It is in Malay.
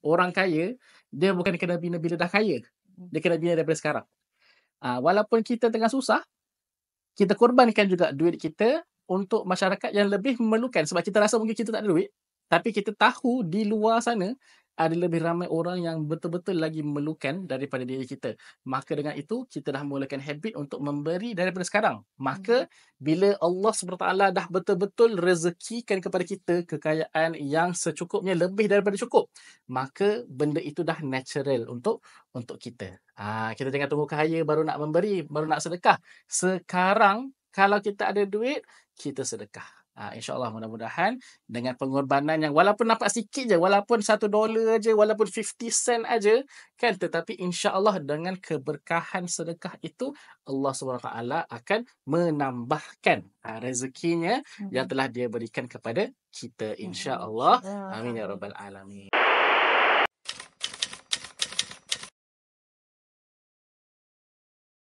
orang kaya, dia bukan kena bina bila dah kaya. Dia kena bina daripada sekarang. Walaupun kita tengah susah, kita korbankan juga duit kita untuk masyarakat yang lebih memerlukan. Sebab kita rasa mungkin kita tak ada duit, tapi kita tahu di luar sana ada lebih ramai orang yang betul-betul lagi memerlukan daripada diri kita. Maka dengan itu, kita dah mulakan habit untuk memberi daripada sekarang. Maka bila Allah SWT dah betul-betul rezekikan kepada kita kekayaan yang secukupnya, lebih daripada cukup, maka benda itu dah natural untuk kita. Kita jangan tunggu kaya baru nak memberi, baru nak sedekah. Sekarang kalau kita ada duit, kita sedekah. InsyaAllah mudah-mudahan dengan pengorbanan yang walaupun nampak sikit je, walaupun $1 aja, walaupun 50 sen aja, kan, tetapi insya-Allah dengan keberkahan sedekah itu Allah SWT akan menambahkan rezekinya yang telah Dia berikan kepada kita, insya-Allah. Amin ya rabbal alamin.